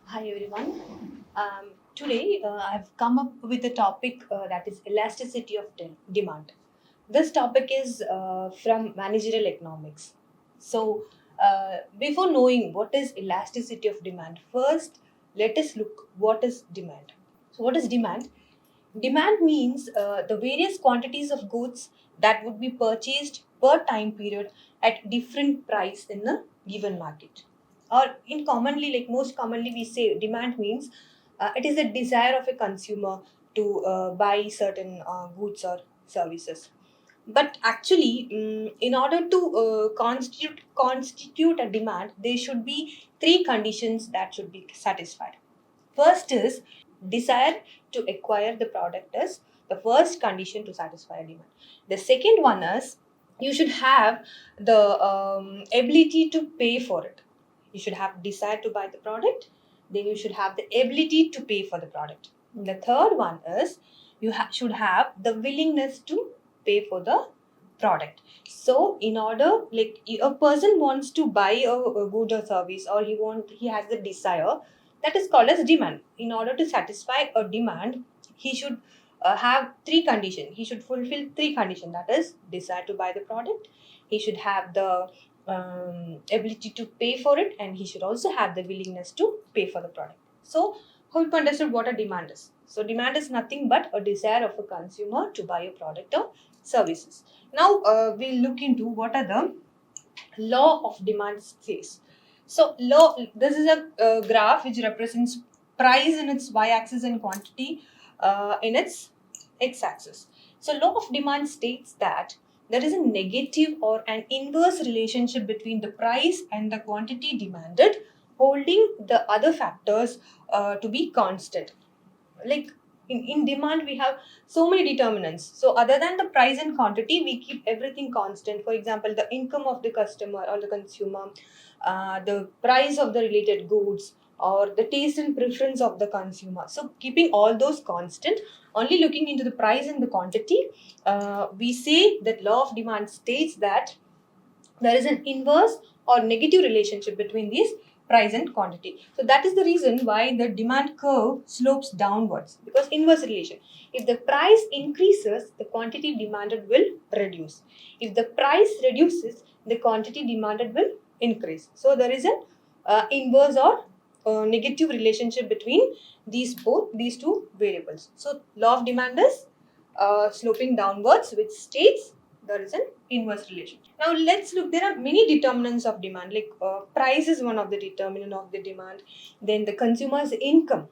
Hi everyone. Today I've come up with a topic that is elasticity of demand. This topic is from managerial economics. So, before knowing what is elasticity of demand, first let us look what is demand. So, what is demand? Demand means the various quantities of goods that would be purchased per time period at different price in a given market. Or in commonly, like most commonly, we say demand means it is a desire of a consumer to buy certain goods or services. But actually, in order to constitute a demand, there should be three conditions that should be satisfied. First is desire to acquire the product is the first condition to satisfy a demand. The second one is you should have the ability to pay for it. You should have desire to buy the product, then you should have the ability to pay for the product. And the third one is you should have the willingness to pay for the product. So in order, like a person wants to buy a good or service, or he has the desire, that is called as demand. In order to satisfy a demand, he should have three conditions. He should fulfill three conditions, that is desire to buy the product, he should have the ability to pay for it, and he should also have the willingness to pay for the product. So hope you understood what a demand is. So demand is nothing but a desire of a consumer to buy a product or services. Now we'll look into what are the law of demand says. So law, this is a graph which represents price in its y-axis and quantity in its x-axis. So law of demand states that there is a negative or an inverse relationship between the price and the quantity demanded, holding the other factors to be constant. Like in demand we have so many determinants, so other than the price and quantity we keep everything constant. For example, the income of the customer or the consumer, the price of the related goods, or the taste and preference of the consumer. So keeping all those constant, only looking into the price and the quantity, we say that law of demand states that there is an inverse or negative relationship between these price and quantity. So that is the reason why the demand curve slopes downwards, because inverse relation. If the price increases, the quantity demanded will reduce. If the price reduces, the quantity demanded will increase. So there is an inverse or negative relationship between these two variables. So law of demand is sloping downwards, which states there is an inverse relation. Now let's look. There are many determinants of demand. Like price is one of the determinant of the demand. Then the consumer's income.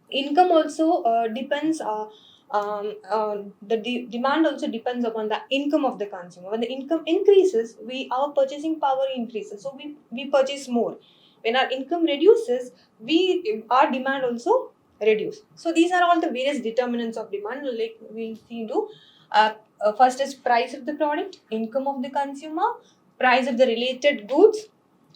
Income also depends. Demand also depends upon the income of the consumer. When the income increases, our purchasing power increases, so we purchase more. When our income reduces, our demand also reduce. So these are all the various determinants of demand. Like we see into first is price of the product, income of the consumer, price of the related goods,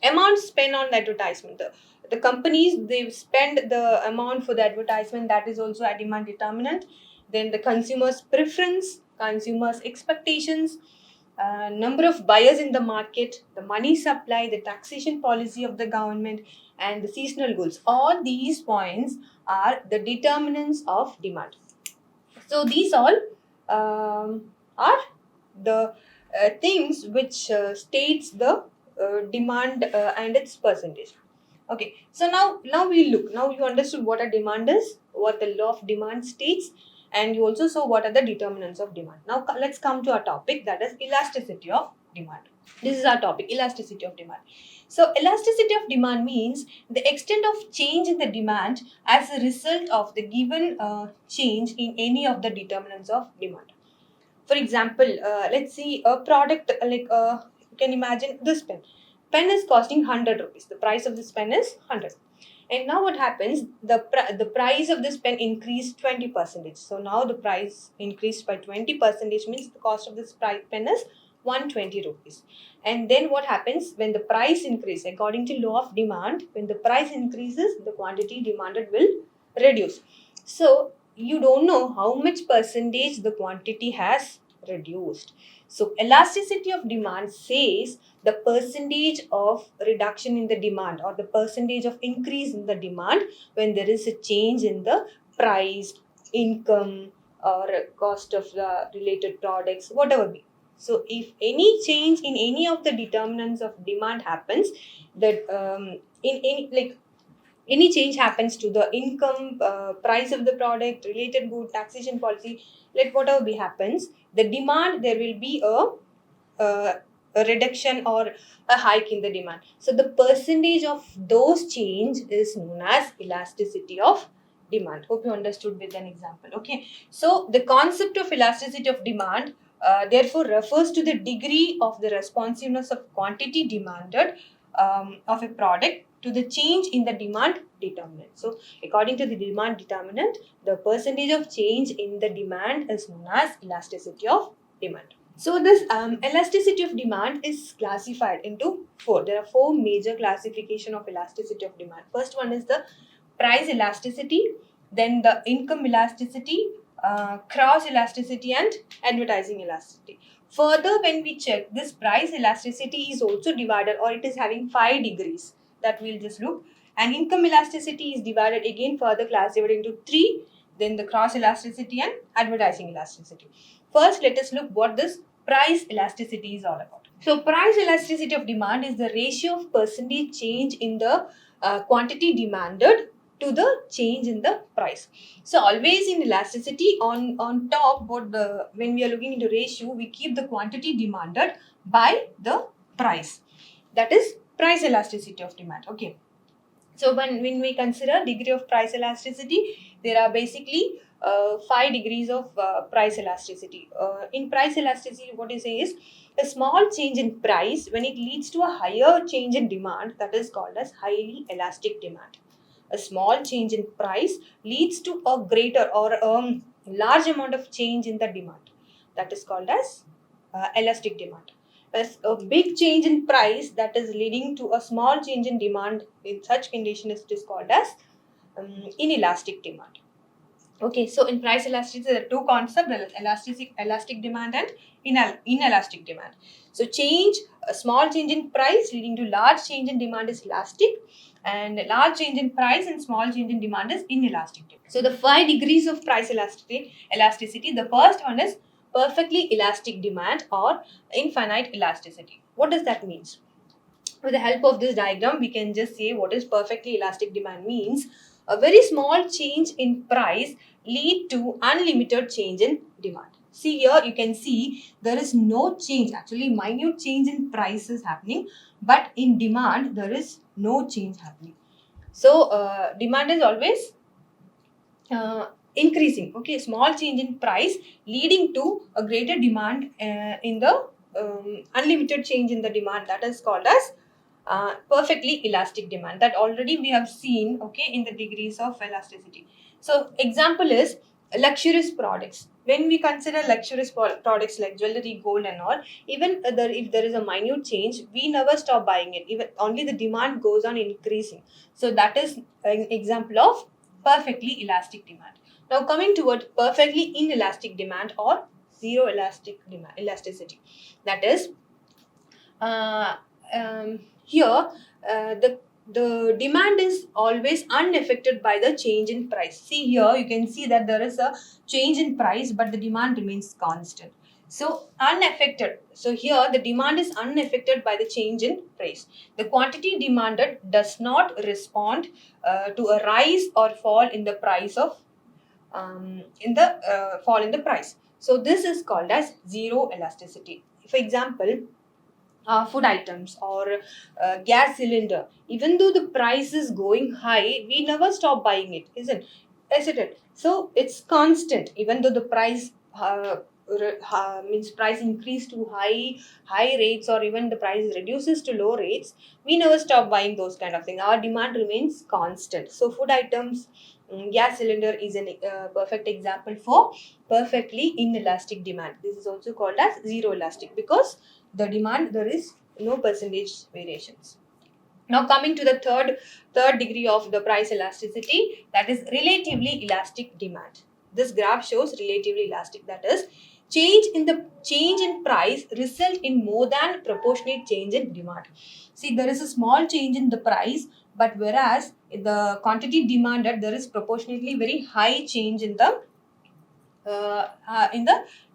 amount spent on the advertisement. The companies, they spend the amount for the advertisement, that is also a demand determinant. Then the consumer's preference, consumer's expectations, number of buyers in the market, the money supply, the taxation policy of the government, and the seasonal goods. All these points are the determinants of demand. So these all are the things which states the demand and its percentage. Okay, so now we look. Now you understood what a demand is, what the law of demand states, and you also saw what are the determinants of demand. Now let's come to our topic, that is elasticity of demand. This is our topic, elasticity of demand. So elasticity of demand means the extent of change in the demand as a result of the given change in any of the determinants of demand. For example, let's see a product like you can imagine this pen. Pen is costing 100 rupees. The price of this pen is 100. And now what happens? The price of this pen increased 20%. So now the price increased by 20% means the cost of this pen is 120 rupees. And then what happens when the price increases? According to law of demand, when the price increases, the quantity demanded will reduce. So you don't know how much percentage the quantity has reduced. So elasticity of demand says the percentage of reduction in the demand or the percentage of increase in the demand when there is a change in the price, income, or cost of the related products, whatever be. So if any change in any of the determinants of demand happens, that in any like any change happens to the income, price of the product, related good, taxation policy, let whatever be happens, the demand, there will be uh, a reduction or a hike in the demand. So the percentage of those change is known as elasticity of demand. Hope you understood with an example. Okay, so the concept of elasticity of demand therefore refers to the degree of the responsiveness of quantity demanded of a product to the change in the demand determinant. So according to the demand determinant, the percentage of change in the demand is known as elasticity of demand. So this elasticity of demand is classified into four. There are four major classification of elasticity of demand. First one is the price elasticity, then the income elasticity, cross elasticity, and advertising elasticity. Further, when we check, this price elasticity is also divided, or it is having 5 degrees that we'll just look. And income elasticity is divided again further classified into 3, then the cross elasticity and advertising elasticity. First, let us look what this price elasticity is all about. So price elasticity of demand is the ratio of percentage change in the quantity demanded to the change in the price. So always in elasticity, on top, what the when we are looking into ratio, we keep the quantity demanded by the price. That is price elasticity of demand. Okay. So when we consider degree of price elasticity, there are basically 5 degrees of price elasticity. In price elasticity, what you say is a small change in price when it leads to a higher change in demand, that is called as highly elastic demand. A small change in price leads to a greater or large amount of change in the demand, that is called as elastic demand. As a big change in price that is leading to a small change in demand, in such condition it is called as inelastic demand. Okay, so in price elasticity there are two concepts: elastic demand and inelastic demand. So a small change in price leading to large change in demand is elastic, and large change in price and small change in demand is inelastic. So the 5 degrees of price elasticity, the first one is perfectly elastic demand or infinite elasticity. What does that mean? With the help of this diagram, we can just say what is perfectly elastic demand means. A very small change in price lead to unlimited change in demand. See here, you can see there is no change, actually minute change in price is happening, but in demand there is no change happening. So demand is always increasing. Okay, small change in price leading to a greater demand in the unlimited change in the demand, that is called as perfectly elastic demand, that already we have seen, okay, in the degrees of elasticity. So example is luxurious products. When we consider luxurious products like jewelry, gold and all, even if there is a minute change, we never stop buying it, even only the demand goes on increasing. So that is an example of perfectly elastic demand. Now coming toward perfectly inelastic demand or zero elasticity, that is here the demand is always unaffected by the change in price. See here, you can see that there is a change in price but the demand remains constant. So unaffected, so here the demand is unaffected by the change in price. The quantity demanded does not respond to a rise or fall in the price of fall in the price. So this is called as zero elasticity. For example, food items or gas cylinder, even though the price is going high, we never stop buying it, isn't it? So it's constant, even though the price means price increase to high rates, or even the price reduces to low rates, we never stop buying those kind of things. Our demand remains constant. So food items, gas cylinder is a perfect example for perfectly inelastic demand. This is also called as zero elastic because the demand, there is no percentage variations. Now coming to the third degree of the price elasticity, that is relatively elastic demand. This graph shows relatively elastic, that is change in price result in more than proportionate change in demand. See, there is a small change in the price, but whereas in the quantity demanded, there is proportionately very high change in the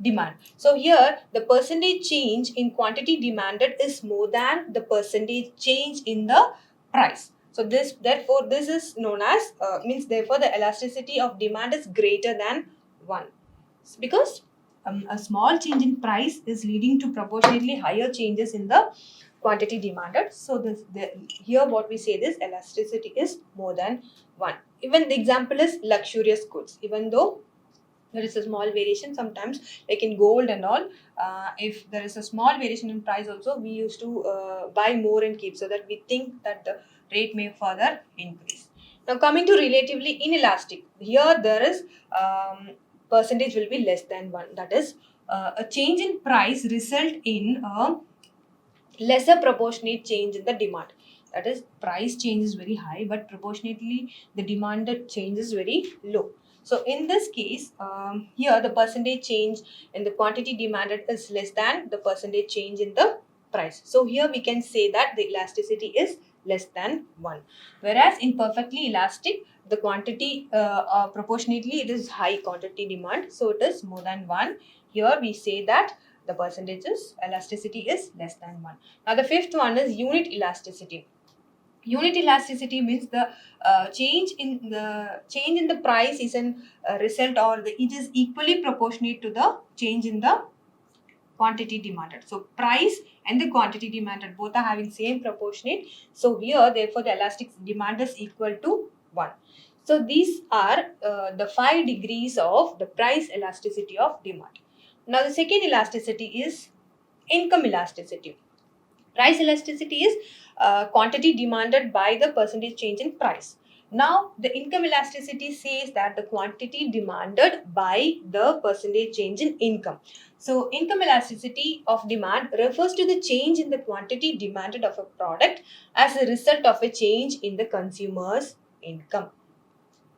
demand. So here the percentage change in quantity demanded is more than the percentage change in the price. So this is known as means therefore the elasticity of demand is greater than 1, because a small change in price is leading to proportionately higher changes in the quantity demanded. So here what we say, this elasticity is more than 1. Even the example is luxurious goods. Even though there is a small variation sometimes, like in gold and all, if there is a small variation in price also, we used to buy more and keep, so that we think that the rate may further increase. Now coming to relatively inelastic, here there is percentage will be less than 1. That is, a change in price result in a lesser proportionate change in the demand. That is, price change is very high, but proportionately the demanded change is very low. So in this case, here the percentage change in the quantity demanded is less than the percentage change in the price. So here we can say that the elasticity is less than 1. Whereas in perfectly elastic, the quantity proportionately it is high quantity demand, so it is more than 1. Here we say that the percentages elasticity is less than 1. Now the fifth one is unit elasticity. Unit elasticity means the change in the price is an result, or it is equally proportionate to the change in the quantity demanded. So price and the quantity demanded both are having same proportionate. So here therefore the elastic demand is equal to 1. So these are the 5 degrees of the price elasticity of demand. Now the second elasticity is income elasticity. Price elasticity is quantity demanded by the percentage change in price. Now, the income elasticity says that the quantity demanded by the percentage change in income. So, income elasticity of demand refers to the change in the quantity demanded of a product as a result of a change in the consumer's income.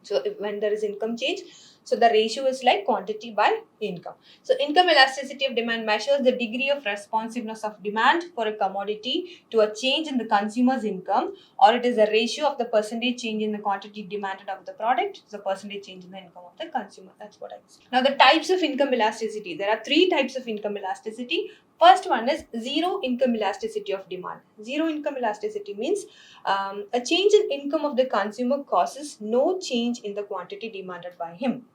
So when there is income change, so the ratio is like quantity by income. So income elasticity of demand measures the degree of responsiveness of demand for a commodity to a change in the consumer's income, or it is a ratio of the percentage change in the quantity demanded of the product, the percentage change in the income of the consumer. That's what I say. Now the types of income elasticity. There are 3 types of income elasticity. First one is zero income elasticity of demand. Zero income elasticity means a change in income of the consumer causes no change in the quantity demanded by him.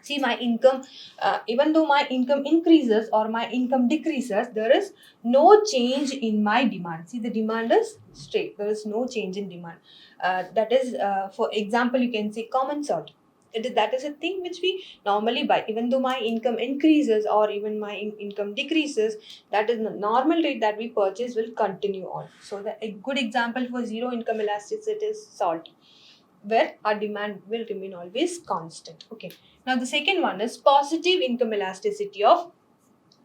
See, my income, even though my income increases or my income decreases, there is no change in my demand. See, the demand is straight. There is no change in demand. That is, for example, you can say common salt. That is a thing which we normally buy. Even though my income increases or even my income decreases, that is the normal rate that we purchase will continue on. So, a good example for zero income elasticity is salt, where our demand will remain always constant. Okay. Now the second one is positive income elasticity of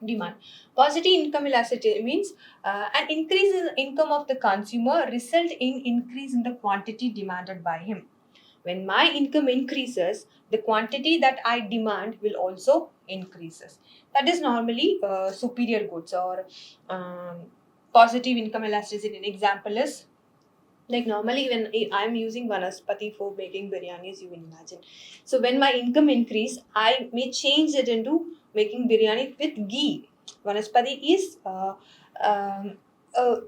demand. Positive income elasticity means an increase in the income of the consumer result in increase in the quantity demanded by him. When my income increases, the quantity that I demand will also increases. That is normally superior goods or positive income elasticity. An example is, like normally when I'm using vanaspati for making biryanis, you can imagine. So when my income increase, I may change it into making biryani with ghee. Vanaspati is a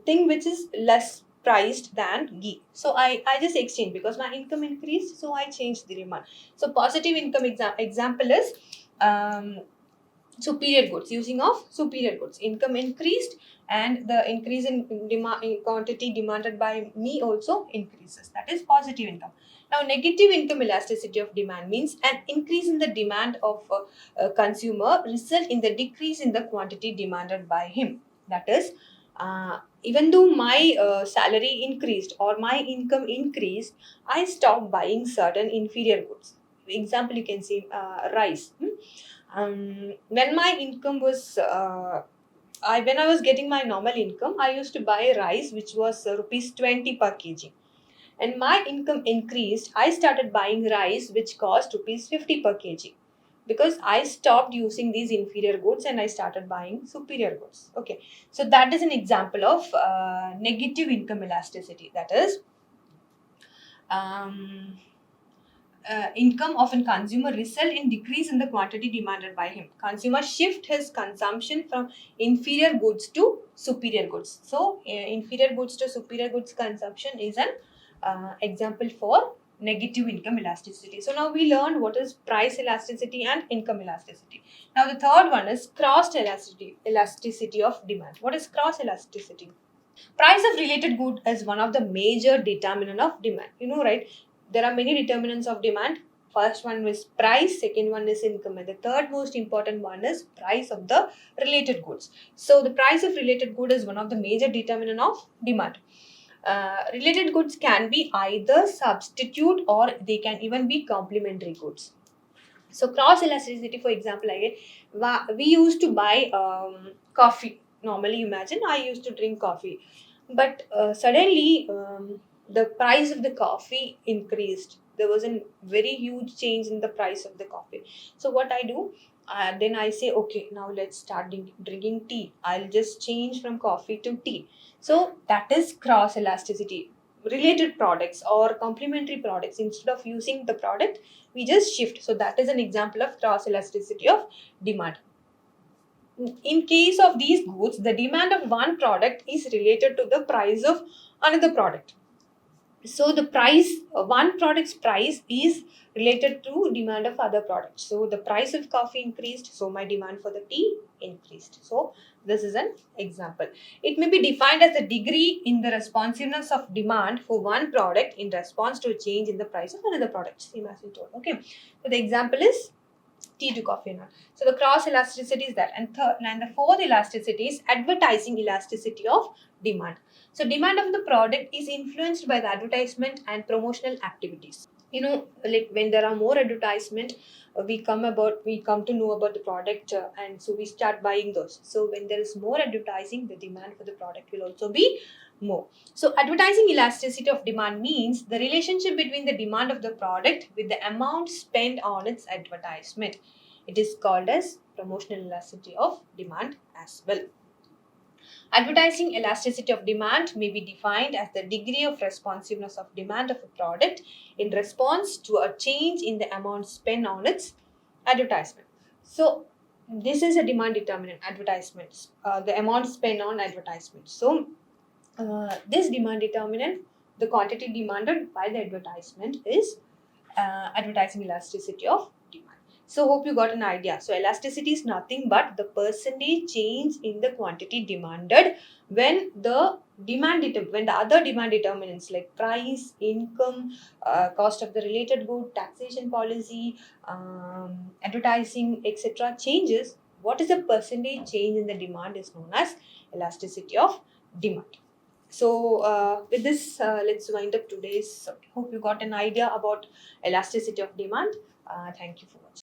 thing which is less priced than ghee. So I just exchange because my income increased, so I changed the demand. So positive income example is superior goods, using of superior goods. Income increased and the increase in demand in quantity demanded by me also increases. That is positive income. Now negative income elasticity of demand means an increase in the demand of a consumer result in the decrease in the quantity demanded by him. That is, even though my salary increased or my income increased, I stopped buying certain inferior goods. Example, you can see rice. When my income was when I was getting my normal income, I used to buy rice which was rupees 20 per kg. And my income increased, I started buying rice which cost rupees 50 per kg. because I stopped using these inferior goods and I started buying superior goods. Okay, so that is an example of negative income elasticity. That is, um, income of a consumer result in decrease in the quantity demanded by him. Consumer shift his consumption from inferior goods to superior goods. So, inferior goods to superior goods consumption is an example for negative income elasticity. So, now we learned what is price elasticity and income elasticity. Now, the third one is cross elasticity of demand. What is cross elasticity? Price of related good is one of the major determinant of demand. You know, right? There are many determinants of demand. First one is price, second one is income, and the third most important one is price of the related goods. So the price of related good is one of the major determinant of demand. Related goods can be either substitute or they can even be complementary goods. So cross elasticity, for example, we used to buy coffee. Normally, imagine I used to drink coffee, but suddenly the price of the coffee increased. There was a very huge change in the price of the coffee. So what I do, then I say, okay, now let's start drinking tea. I'll just change from coffee to tea. So that is cross elasticity. Related products or complementary products, instead of using the product, we just shift. So that is an example of cross elasticity of demand. In case of these goods, the demand of one product is related to the price of another product. So the price, one product's price is related to demand of other products. So the price of coffee increased, so my demand for the tea increased. So this is an example. It may be defined as the degree in the responsiveness of demand for one product in response to a change in the price of another product. Same as we told. Okay, so the example is tea to coffee and all. So the cross elasticity is that, and the fourth elasticity is advertising elasticity of demand. So demand of the product is influenced by the advertisement and promotional activities. You know, like when there are more advertisement, we come to know about the product, and so we start buying those. So when there is more advertising, the demand for the product will also be more. So advertising elasticity of demand means the relationship between the demand of the product with the amount spent on its advertisement. It is called as promotional elasticity of demand as well. Advertising elasticity of demand may be defined as the degree of responsiveness of demand of a product in response to a change in the amount spent on its advertisement. So, this is a demand determinant, advertisements, the amount spent on advertisement. So, this demand determinant, the quantity demanded by the advertisement, is advertising elasticity of demand. So hope you got an idea. So elasticity is nothing but the percentage change in the quantity demanded when when the other demand determinants like price, income, cost of the related good, taxation policy, advertising, etc. changes. What is the percentage change in the demand is known as elasticity of demand. So with this, let's wind up today's. Hope you got an idea about elasticity of demand. Thank you for watching.